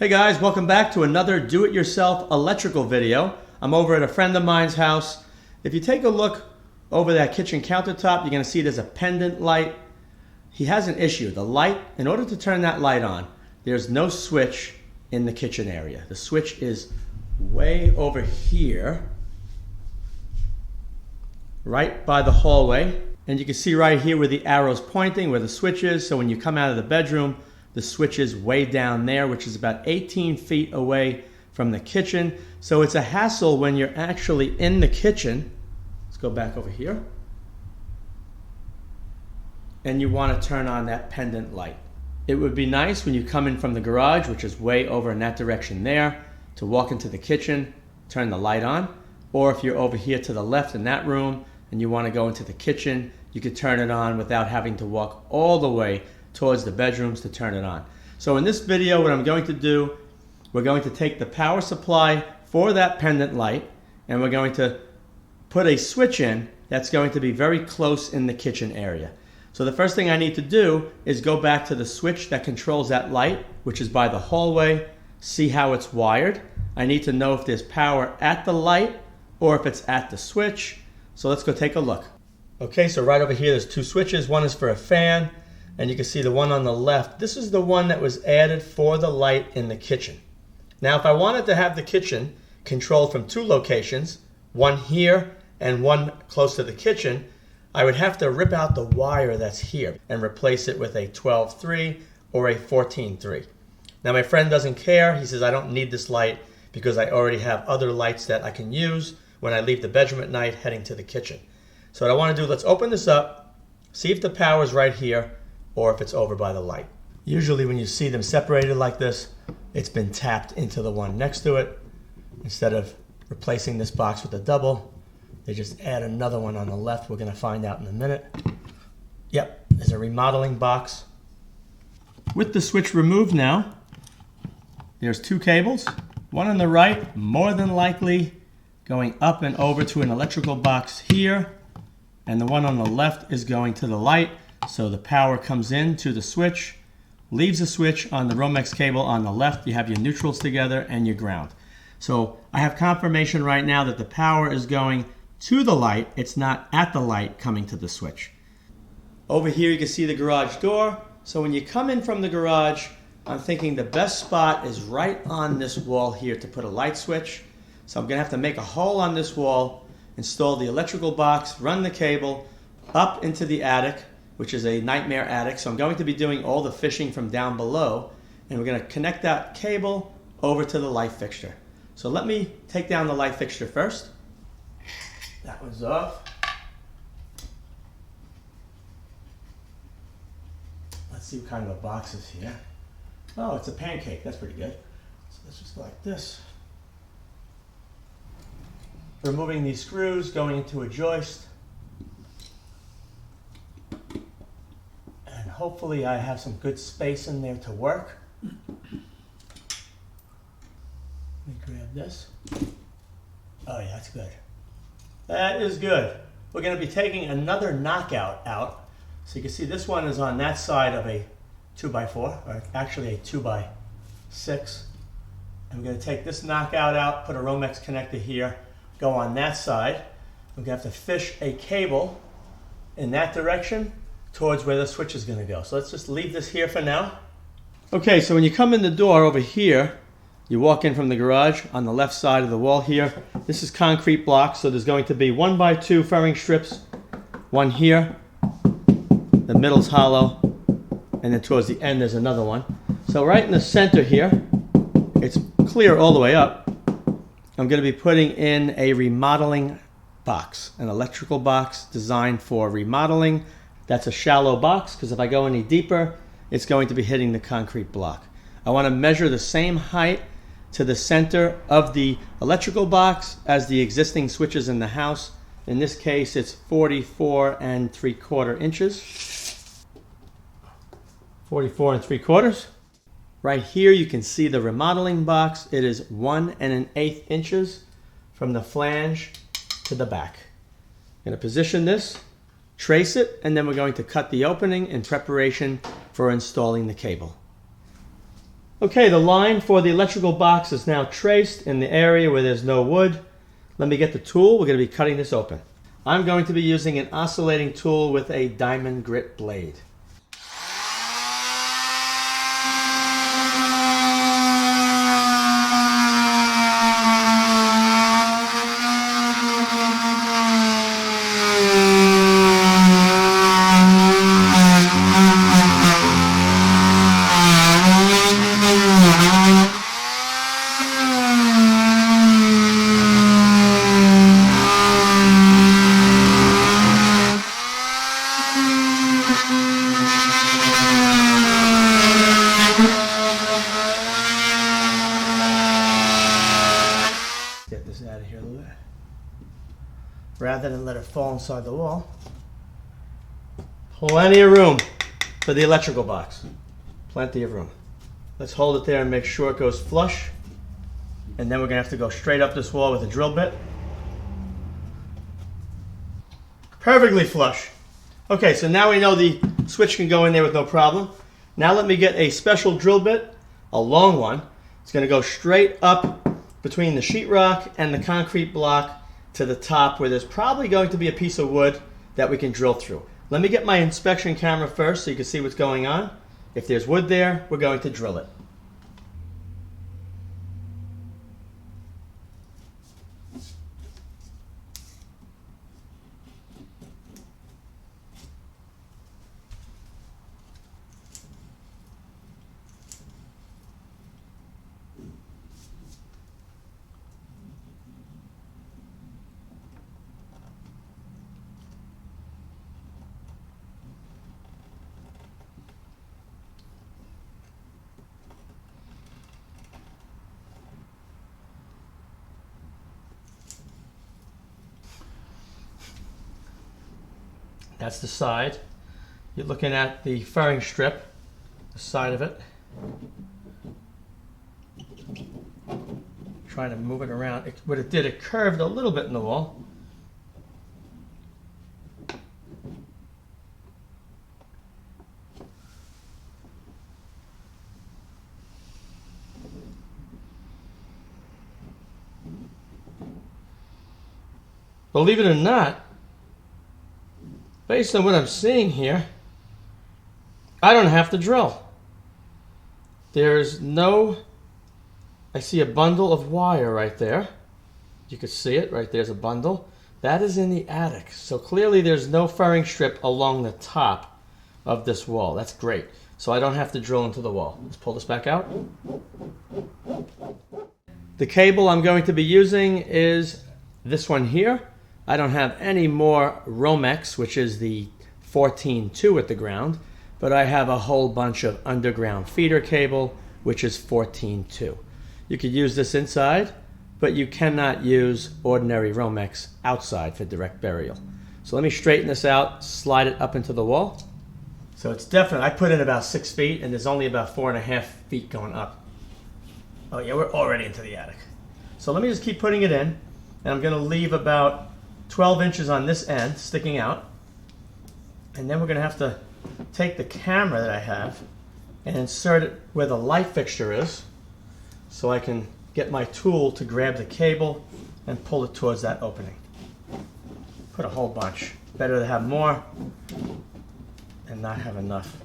Hey guys, welcome back to another do-it-yourself electrical video. I'm over at a friend of mine's house. If you take a look over that kitchen countertop, you're going to see there's a pendant light. He has an issue. The light, in order to turn that light on, there's no switch in the kitchen area. The switch is way over here, right by the hallway. And you can see right here where the arrow's pointing, where the switch is. So when you come out of the bedroom, the switch is way down there, which is about 18 feet away from the kitchen. So it's a hassle when you're actually in the kitchen. Let's go back over here. And you want to turn on that pendant light. It would be nice when you come in from the garage, which is way over in that direction there, to walk into the kitchen, turn the light on. Or if you're over here to the left in that room and you want to go into the kitchen, you could turn it on without having to walk all the way towards the bedrooms to turn it on. So in this video, what I'm going to do, we're going to take the power supply for that pendant light and we're going to put a switch in that's going to be very close in the kitchen area. So the first thing I need to do is go back to the switch that controls that light, which is by the hallway, see how it's wired. I need to know if there's power at the light or if it's at the switch. So let's go take a look. Okay, so right over here there's two switches. One is for a fan, and you can see the one on the left. This is the one that was added for the light in the kitchen. Now, if I wanted to have the kitchen controlled from two locations, one here and one close to the kitchen, I would have to rip out the wire that's here and replace it with a 12-3 or a 14-3. Now, my friend doesn't care. He says, I don't need this light because I already have other lights that I can use when I leave the bedroom at night heading to the kitchen. So what I want to do, let's open this up, see if the power is right here or if it's over by the light. Usually when you see them separated like this, it's been tapped into the one next to it. Instead of replacing this box with a double, they just add another one on the left. We're going to find out in a minute. Yep, there's a remodeling box. With the switch removed now, there's two cables. One on the right, more than likely going up and over to an electrical box here. And the one on the left is going to the light. So the power comes in to the switch, leaves the switch on the Romex cable on the left. You have your neutrals together and your ground. So I have confirmation right now that the power is going to the light. It's not at the light coming to the switch. Over here you can see the garage door. So when you come in from the garage, I'm thinking the best spot is right on this wall here to put a light switch. So I'm going to have to make a hole on this wall, install the electrical box, run the cable up into the attic, which is a nightmare attic. So I'm going to be doing all the fishing from down below, and we're going to connect that cable over to the light fixture. So let me take down the light fixture first. That one's off. Let's see what kind of a box is here. Oh, it's a pancake. That's pretty good. So let's just go like this. Removing these screws, going into a joist. And hopefully I have some good space in there to work. Let me grab this. Oh yeah, that's good. That is good. We're going to be taking another knockout out. So you can see this one is on that side of a 2x4, or actually a 2x6. And we're going to take this knockout out, put a Romex connector here, go on that side. We're going to have to fish a cable in that direction towards where the switch is going to go. So let's just leave this here for now. Okay, so when you come in the door over here, you walk in from the garage on the left side of the wall here. This is concrete blocks, so there's going to be 1x2 furring strips, one here, the middle's hollow, and then towards the end there's another one. So right in the center here, it's clear all the way up. I'm going to be putting in a remodeling box, an electrical box designed for remodeling. That's a shallow box because if I go any deeper, it's going to be hitting the concrete block. I want to measure the same height to the center of the electrical box as the existing switches in the house. In this case, it's 44 3/4 inches. 44 3/4. Right here you can see the remodeling box. It is 1 1/8 inches from the flange to the back. I'm going to position this, trace it, and then we're going to cut the opening in preparation for installing the cable. Okay, the line for the electrical box is now traced in the area where there's no wood. Let me get the tool. We're going to be cutting this open. I'm going to be using an oscillating tool with a diamond grit blade. Get this out of here a little bit. Rather than let it fall inside the wall. Plenty of room for the electrical box. Plenty of room. Let's hold it there and make sure it goes flush. And then we're going to have to go straight up this wall with a drill bit. Perfectly flush. Okay, so now we know the switch can go in there with no problem. Now let me get a special drill bit, a long one. It's going to go straight up between the sheetrock and the concrete block to the top where there's probably going to be a piece of wood that we can drill through. Let me get my inspection camera first so you can see what's going on. If there's wood there, we're going to drill it. That's the side. You're looking at the furring strip, the side of it. Trying to move it around. What it did, it curved a little bit in the wall. Believe it or not, based on what I'm seeing here, I don't have to drill. There's no, I see a bundle of wire right there. You can see it, right there's a bundle. That is in the attic. So clearly there's no furring strip along the top of this wall. That's great. So I don't have to drill into the wall. Let's pull this back out. The cable I'm going to be using is this one here. I don't have any more Romex, which is the 14.2 at the ground, but I have a whole bunch of underground feeder cable, which is 14.2. You could use this inside, but you cannot use ordinary Romex outside for direct burial. So let me straighten this out, slide it up into the wall. So it's definitely, I put in about 6 feet, and there's only about 4.5 feet going up. Oh yeah, we're already into the attic. So let me just keep putting it in, and I'm going to leave about 12 inches on this end sticking out, and then we're going to have to take the camera that I have and insert it where the light fixture is so I can get my tool to grab the cable and pull it towards that opening. Put a whole bunch. Better to have more and not have enough.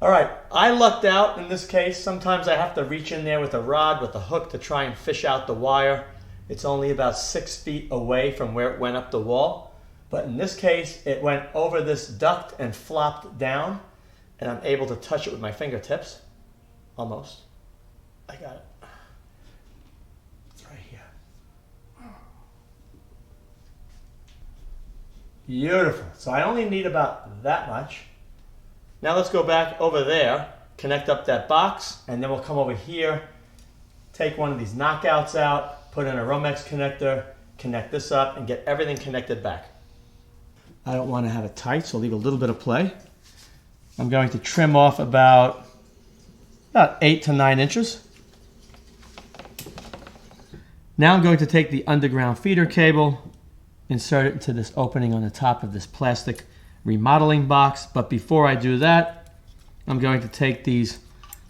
Alright, I lucked out in this case. Sometimes I have to reach in there with a rod, with a hook to try and fish out the wire. It's only about 6 feet away from where it went up the wall. But in this case, it went over this duct and flopped down, and I'm able to touch it with my fingertips. Almost. I got it. It's right here. Beautiful. So I only need about that much. Now let's go back over there, connect up that box, and then we'll come over here, take one of these knockouts out, put in a Romex connector, connect this up, and get everything connected back. I don't want to have it tight, so I'll leave a little bit of play. I'm going to trim off about 8 to 9 inches. Now I'm going to take the underground feeder cable, insert it into this opening on the top of this plastic remodeling box. But before I do that, I'm going to take these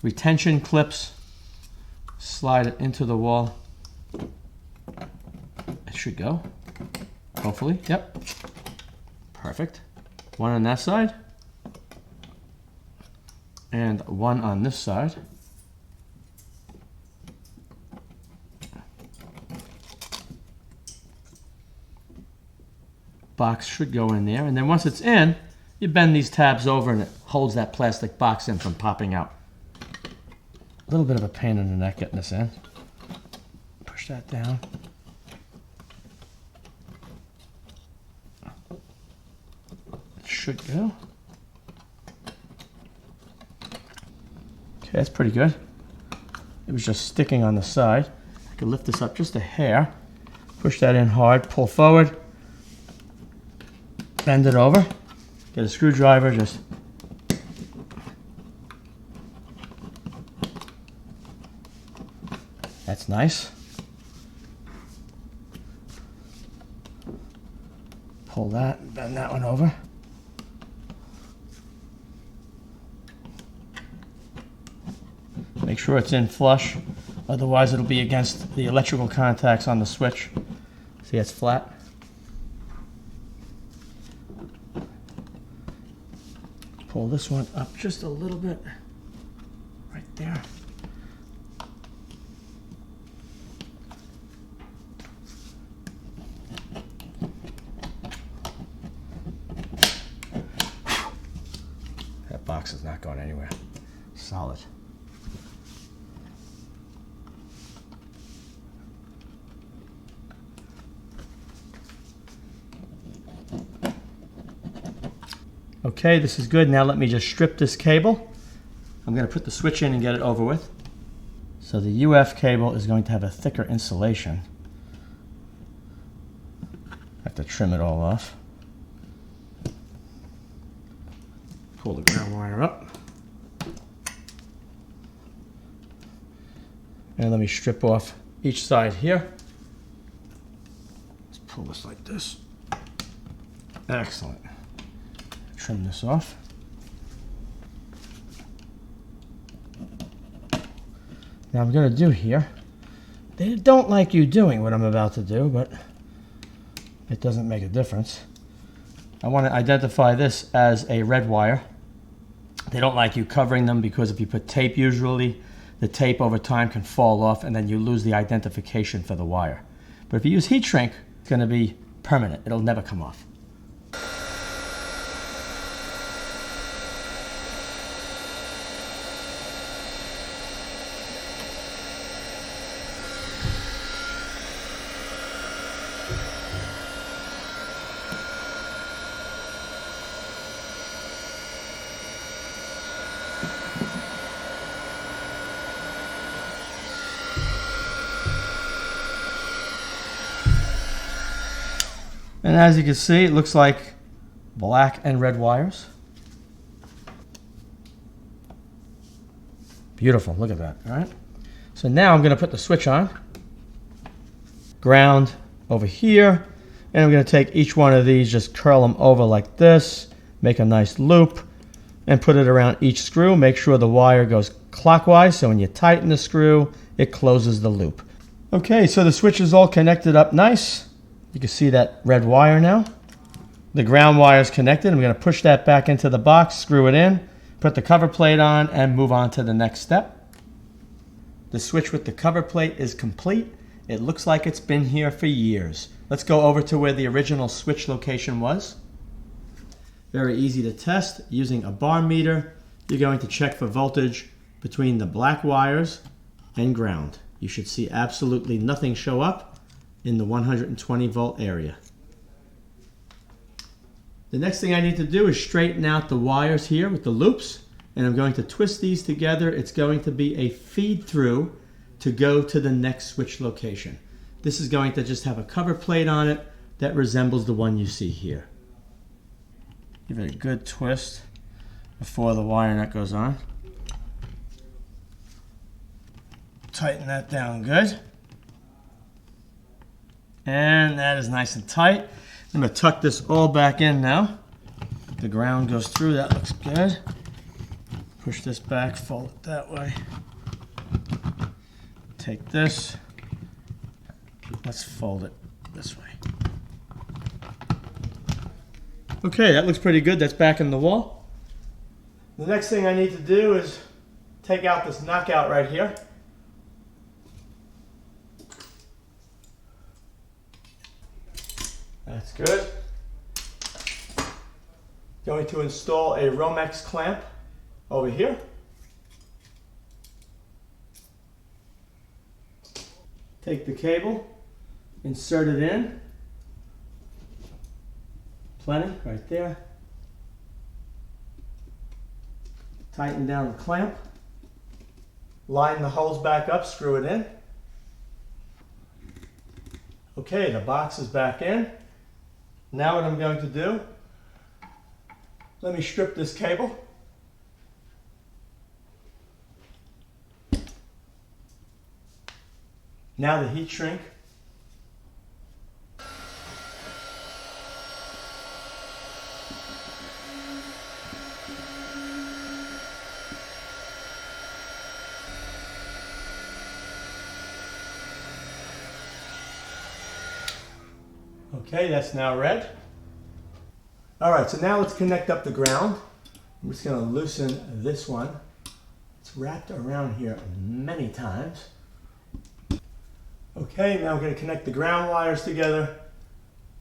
retention clips, slide it into the wall. It should go, hopefully. Yep, perfect. One on that side and one on this side. Box should go in there, and then once it's in, you bend these tabs over and it holds that plastic box in from popping out. A little bit of a pain in the neck getting this in. Push that down. It should go. Okay, that's pretty good. It was just sticking on the side. I can lift this up just a hair, push that in hard, pull forward, bend it over, get a screwdriver, just that's nice. Pull that, bend that one over. Make sure it's in flush, otherwise it'll be against the electrical contacts on the switch. See, it's flat. Pull this one up just a little bit, right there. That box is not going anywhere. Solid. Okay, this is good. Now let me just strip this cable. I'm going to put the switch in and get it over with. So the UF cable is going to have a thicker insulation. I have to trim it all off. Pull the ground wire up. And let me strip off each side here. Let's pull this like this. Excellent. Trim this off. Now I'm going to do here, they don't like you doing what I'm about to do, but it doesn't make a difference. I want to identify this as a red wire. They don't like you covering them because if you put tape, usually the tape over time can fall off and then you lose the identification for the wire. But if you use heat shrink, it's going to be permanent. It'll never come off. And as you can see, it looks like black and red wires. Beautiful, look at that, all right? So now I'm gonna put the switch on, ground over here, and I'm gonna take each one of these, just curl them over like this, make a nice loop, and put it around each screw. Make sure the wire goes clockwise, so when you tighten the screw, it closes the loop. Okay, so the switch is all connected up nice. You can see that red wire now. The ground wire is connected. I'm going to push that back into the box, screw it in, put the cover plate on, and move on to the next step. The switch with the cover plate is complete. It looks like it's been here for years. Let's go over to where the original switch location was. Very easy to test. Using a bar meter, you're going to check for voltage between the black wires and ground. You should see absolutely nothing show up in the 120 volt area. The next thing I need to do is straighten out the wires here with the loops, and I'm going to twist these together. It's going to be a feed through to go to the next switch location. This is going to just have a cover plate on it that resembles the one you see here. Give it a good twist before the wire nut goes on. Tighten that down good. And that is nice and tight. I'm going to tuck this all back in now. The ground goes through, that looks good. Push this back, fold it that way. Take this, let's fold it this way. Okay, that looks pretty good. That's back in the wall. The next thing I need to do is take out this knockout right here. That's good. Going to install a Romex clamp over here. Take the cable, insert it in. Plenty right there. Tighten down the clamp. Line the holes back up, screw it in. Okay, the box is back in. Now what I'm going to do, let me strip this cable. Now the heat shrink. Okay, that's now red. All right, so now let's connect up the ground. I'm just going to loosen this one. It's wrapped around here many times. Okay, now we're going to connect the ground wires together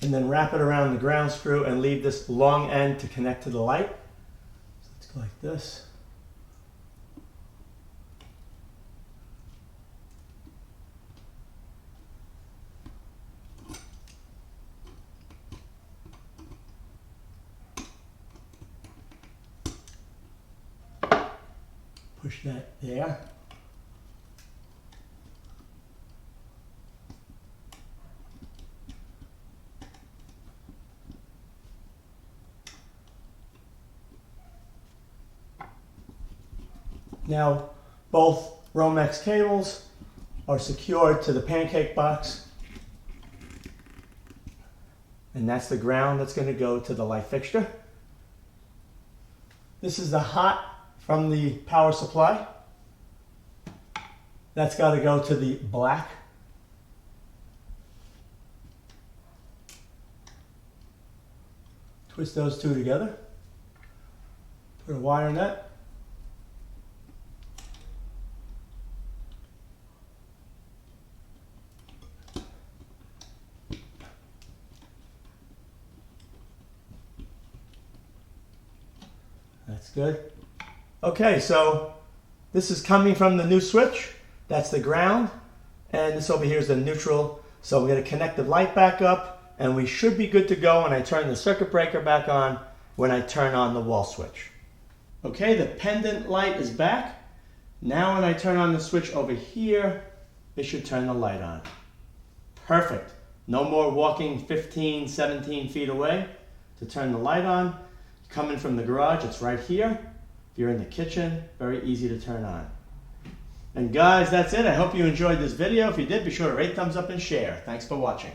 and then wrap it around the ground screw and leave this long end to connect to the light. So let's go like this. Push that there. Now, both Romex cables are secured to the pancake box. And that's the ground that's going to go to the light fixture. This is the hot from the power supply. That's got to go to the black. Twist those two together. Put a wire in that. That's good. Okay, so this is coming from the new switch. That's the ground. And this over here is the neutral. So we're going to connect the light back up and we should be good to go when I turn the circuit breaker back on when I turn on the wall switch. Okay, the pendant light is back. Now when I turn on the switch over here, it should turn the light on. Perfect. No more walking 15, 17 feet away to turn the light on. Coming from the garage, it's right here. If you're in the kitchen, very easy to turn on. And guys, that's it. I hope you enjoyed this video. If you did, be sure to rate, thumbs up, and share. Thanks for watching.